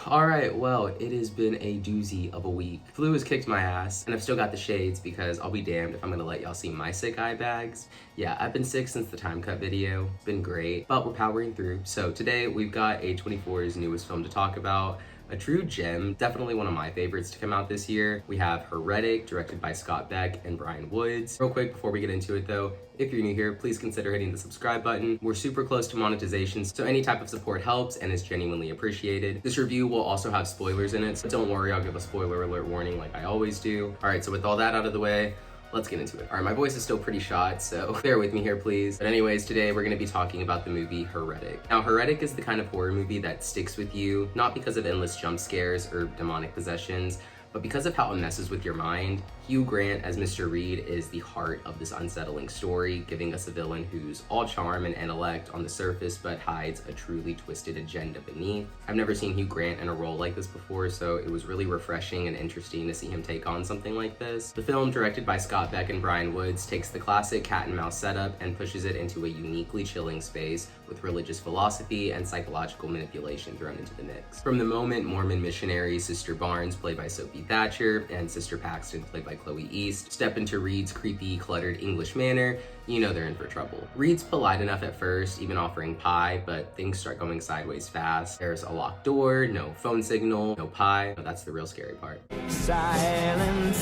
Alright, well, it has been a doozy of a week. Flu has kicked my ass, and I've still got the shades because I'll be damned if I'm gonna let y'all see my sick eye bags. Yeah, I've been sick since the time cut video. It's been great, but we're powering through. So today we've got A24's newest film to talk about. A true gem, definitely one of my favorites to come out this year. We have Heretic, directed by Beck and Bryan. Real quick before we get into it though, if you're new here, please consider hitting the subscribe button. We're super close to monetization, so any type of support helps and is genuinely appreciated. This review will also have spoilers in it, so don't worry, I'll give a spoiler alert warning like I always do. All right, so with all that out of the way, let's get into it. All right, my voice is still pretty shot, so bear with me here, please. But anyways, today we're gonna be talking about the movie Heretic. Now, Heretic is the kind of horror movie that sticks with you, not because of endless jump scares or demonic possessions, but because of how it messes with your mind. Hugh Grant as Mr. Reed is the heart of this unsettling story, giving us a villain who's all charm and intellect on the surface, but hides a truly twisted agenda beneath. I've never seen Hugh Grant in a role like this before, so it was really refreshing and interesting to see him take on something like this. The film, directed by Beck and Bryan, takes the classic cat and mouse setup and pushes it into a uniquely chilling space with religious philosophy and psychological manipulation thrown into the mix. From the moment Mormon missionaries Sister Barnes, played by Sophie Thatcher, and Sister Paxton, played by Chloe East, step into Reed's creepy, cluttered English manor, you know they're in for trouble. Reed's polite enough at first, even offering pie, but things start going sideways fast. There's a locked door, no phone signal, no pie. No, that's the real scary part. Silent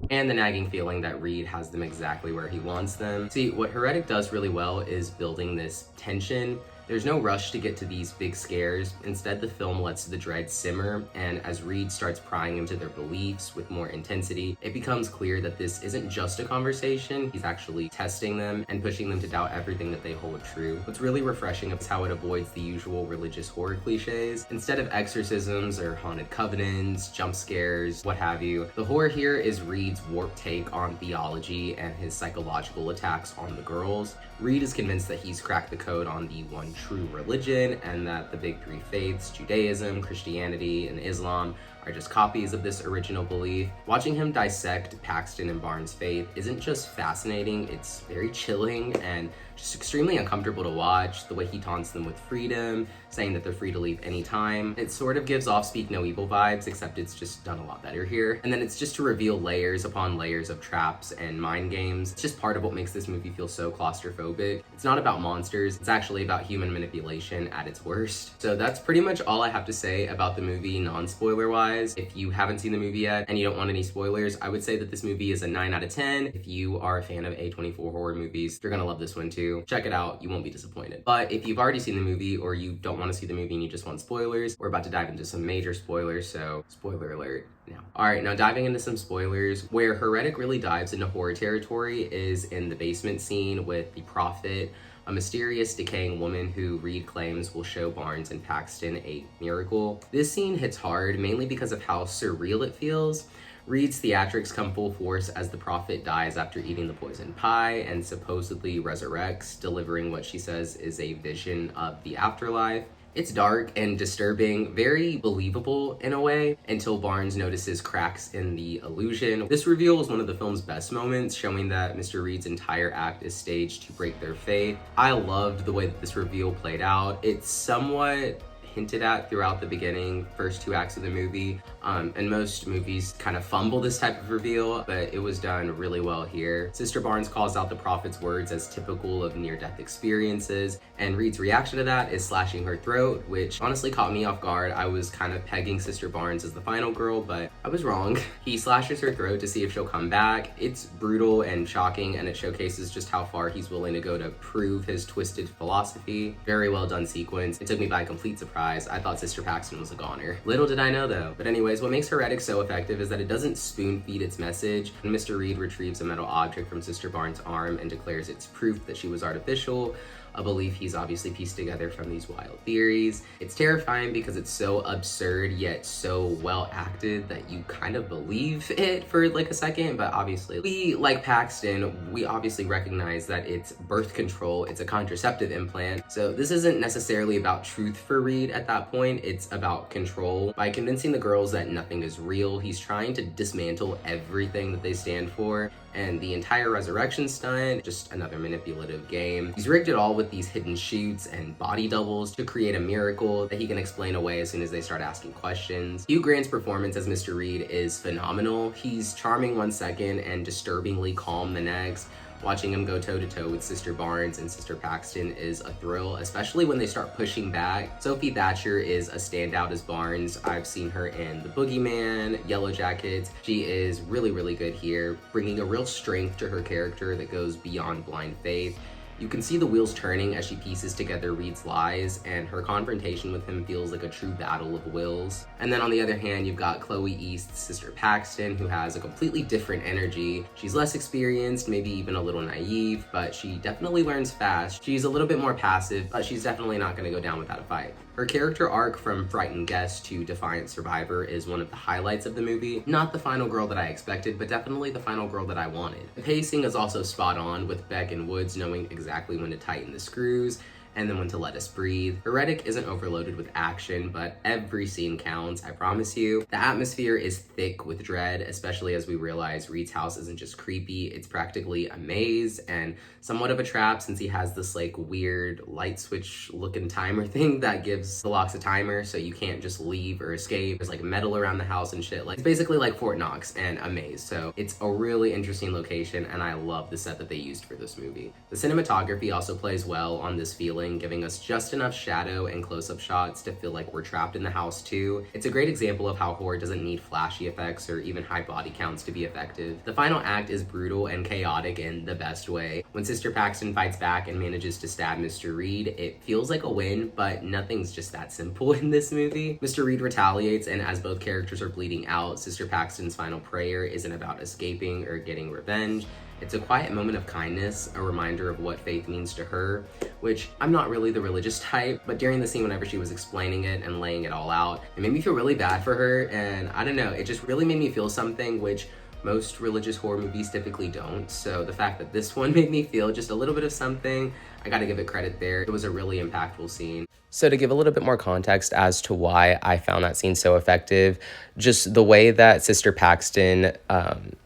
and the nagging feeling that Reed has them exactly where he wants them. See, what Heretic does really well is building this tension. There's no rush to get to these big scares. Instead, the film lets the dread simmer, and as Reed starts prying into their beliefs with more intensity, it becomes clear that this isn't just a conversation. He's actually testing them and pushing them to doubt everything that they hold true. What's really refreshing is how it avoids the usual religious horror cliches. Instead of exorcisms or haunted covenants, jump scares, what have you, the horror here is Reed's warped take on theology and his psychological attacks on the girls. Reed is convinced that he's cracked the code on the one true religion, and that the big three faiths, Judaism, Christianity, and Islam, are just copies of this original belief. Watching him dissect Paxton and Barnes' faith isn't just fascinating, it's very chilling and just extremely uncomfortable to watch. The way he taunts them with freedom, saying that they're free to leave anytime. It sort of gives off Speak No Evil vibes, except it's just done a lot better here. And then it's just to reveal layers upon layers of traps and mind games. It's just part of what makes this movie feel so claustrophobic. It's not about monsters, it's actually about human manipulation at its worst. So that's pretty much all I have to say about the movie, non-spoiler wise. If you haven't seen the movie yet and you don't want any spoilers, I would say that this movie is a 9 out of 10. If you are a fan of A24 horror movies, you're gonna love this one too. Check it out, you won't be disappointed. But if you've already seen the movie or you don't want to see the movie and you just want spoilers, we're about to dive into some major spoilers, so spoiler alert now. Alright, now diving into some spoilers, where Heretic really dives into horror territory is in the basement scene with the Prophet, a mysterious decaying woman who Reed claims will show Barnes and Paxton a miracle. This scene hits hard, mainly because of how surreal it feels. Reed's theatrics come full force as the Prophet dies after eating the poisoned pie and supposedly resurrects, delivering what she says is a vision of the afterlife. It's dark and disturbing, very believable in a way, until Barnes notices cracks in the illusion. This reveal is one of the film's best moments, showing that Mr. Reed's entire act is staged to break their faith. I loved the way that this reveal played out. It's somewhat hinted at throughout the beginning, first 2 acts of the movie, and most movies kind of fumble this type of reveal, but it was done really well here. Sister Barnes calls out the Prophet's words as typical of near-death experiences, and Reed's reaction to that is slashing her throat, which honestly caught me off guard. I was kind of pegging Sister Barnes as the final girl, but I was wrong. He slashes her throat to see if she'll come back. It's brutal and shocking, and it showcases just how far he's willing to go to prove his twisted philosophy. Very well done sequence. It took me by complete surprise. I thought Sister Paxton was a goner. Little did I know though. But anyways, what makes Heretic so effective is that it doesn't spoon feed its message. When Mr. Reed retrieves a metal object from Sister Barnes' arm and declares it's proof that she was artificial, a belief he's obviously pieced together from these wild theories. It's terrifying because it's so absurd yet so well acted that you kind of believe it for like a second, but obviously we, like Paxton, we obviously recognize that it's birth control, it's a contraceptive implant. So this isn't necessarily about truth for Reed at that point, it's about control. By convincing the girls that nothing is real, he's trying to dismantle everything that they stand for And the entire resurrection stunt, just another manipulative game. He's rigged it all with these hidden shoots and body doubles to create a miracle that he can explain away as soon as they start asking questions. Hugh Grant's performance as Mr. Reed is phenomenal. He's charming one second and disturbingly calm the next. Watching him go toe-to-toe with Sister Barnes and Sister Paxton is a thrill, especially when they start pushing back. Sophie Thatcher is a standout as Barnes. I've seen her in The Boogeyman, Yellow Jackets. She is really, really good here, bringing a real strength to her character that goes beyond blind faith. You can see the wheels turning as she pieces together Reed's lies, and her confrontation with him feels like a true battle of wills. And then on the other hand, you've got Chloe East's Sister Paxton, who has a completely different energy. She's less experienced, maybe even a little naive, but she definitely learns fast. She's a little bit more passive, but she's definitely not going to go down without a fight. Her character arc from frightened guest to defiant survivor is one of the highlights of the movie. Not the final girl that I expected, but definitely the final girl that I wanted. The pacing is also spot on, with Beck and Woods knowing exactly when to tighten the screws and then when to let us breathe. Heretic isn't overloaded with action, but every scene counts, I promise you. The atmosphere is thick with dread, especially as we realize Reed's house isn't just creepy, it's practically a maze and somewhat of a trap, since he has this like weird light switch looking timer thing that gives the locks a timer so you can't just leave or escape. There's like metal around the house and shit. Like, it's basically like Fort Knox and a maze. So it's a really interesting location, and I love the set that they used for this movie. The cinematography also plays well on this feeling, giving us just enough shadow and close-up shots to feel like we're trapped in the house too. It's a great example of how horror doesn't need flashy effects or even high body counts to be effective. The final act is brutal and chaotic in the best way. When Sister Paxton fights back and manages to stab Mr. Reed, it feels like a win, but nothing's just that simple in this movie. Mr. Reed retaliates, and as both characters are bleeding out, Sister Paxton's final prayer isn't about escaping or getting revenge. It's a quiet moment of kindness, a reminder of what faith means to her, which I'm not really the religious type, but during the scene whenever she was explaining it and laying it all out, it made me feel really bad for her, and I don't know, it just really made me feel something which most religious horror movies typically don't. So the fact that this one made me feel just a little bit of something, I gotta give it credit there. It was a really impactful scene. So to give a little bit more context as to why I found that scene so effective, just the way that Sister Paxton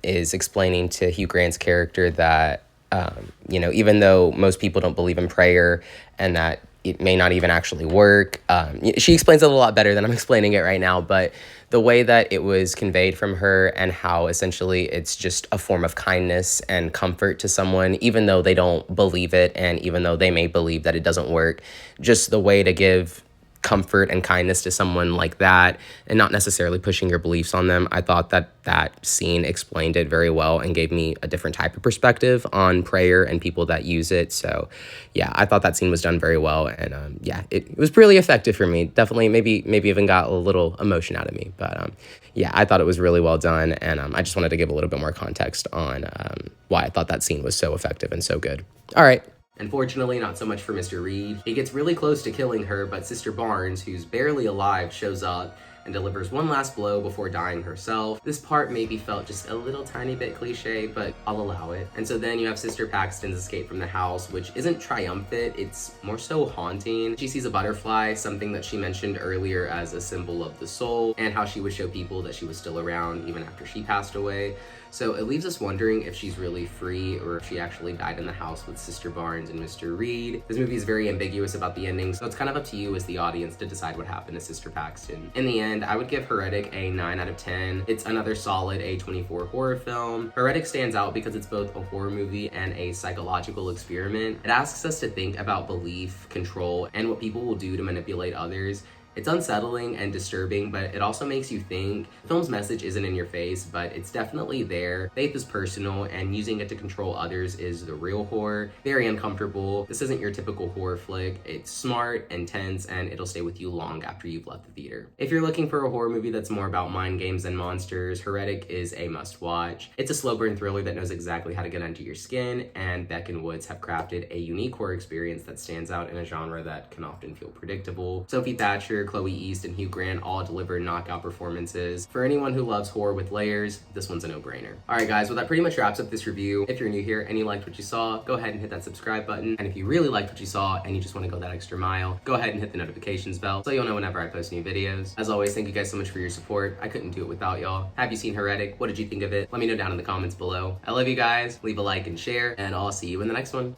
is explaining to Hugh Grant's character that, even though most people don't believe in prayer and that it may not even actually work, she explains it a lot better than I'm explaining it right now, but the way that it was conveyed from her and how essentially it's just a form of kindness and comfort to someone, even though they don't believe it and even though they may believe that it doesn't work, just the way to give comfort and kindness to someone like that and not necessarily pushing your beliefs on them. I thought that that scene explained it very well and gave me a different type of perspective on prayer and people that use it. So yeah, I thought that scene was done very well, and it was really effective for me. Definitely maybe even got a little emotion out of me, but yeah, I thought it was really well done, and I just wanted to give a little bit more context on why I thought that scene was so effective and so good. All right. Unfortunately, not so much for Mr. Reed. He gets really close to killing her, but Sister Barnes, who's barely alive, shows up and delivers one last blow before dying herself. This part maybe felt just a little tiny bit cliche, but I'll allow it. And so then you have Sister Paxton's escape from the house, which isn't triumphant, it's more so haunting. She sees a butterfly, something that she mentioned earlier as a symbol of the soul, and how she would show people that she was still around even after she passed away. So it leaves us wondering if she's really free or if she actually died in the house with Sister Barnes and Mr. Reed. This movie is very ambiguous about the ending, so it's kind of up to you as the audience to decide what happened to Sister Paxton. In the end, I would give Heretic a 9 out of 10. It's another solid A24 horror film. Heretic stands out because it's both a horror movie and a psychological experiment. It asks us to think about belief, control, and what people will do to manipulate others. It's unsettling and disturbing, but it also makes you think. The film's message isn't in your face, but it's definitely there. Faith is personal, and using it to control others is the real horror. Very uncomfortable. This isn't your typical horror flick. It's smart, intense, and it'll stay with you long after you've left the theater. If you're looking for a horror movie that's more about mind games than monsters, Heretic is a must-watch. It's a slow burn thriller that knows exactly how to get under your skin, and Beck and Woods have crafted a unique horror experience that stands out in a genre that can often feel predictable. Sophie Thatcher Thatcher, Chloe East, and Hugh Grant all deliver knockout performances. For anyone who loves horror with layers, this one's a no-brainer. Alright guys, well that pretty much wraps up this review. If you're new here and you liked what you saw, go ahead and hit that subscribe button. And if you really liked what you saw and you just want to go that extra mile, go ahead and hit the notifications bell so you'll know whenever I post new videos. As always, thank you guys so much for your support. I couldn't do it without y'all. Have you seen Heretic? What did you think of it? Let me know down in the comments below. I love you guys. Leave a like and share, and I'll see you in the next one.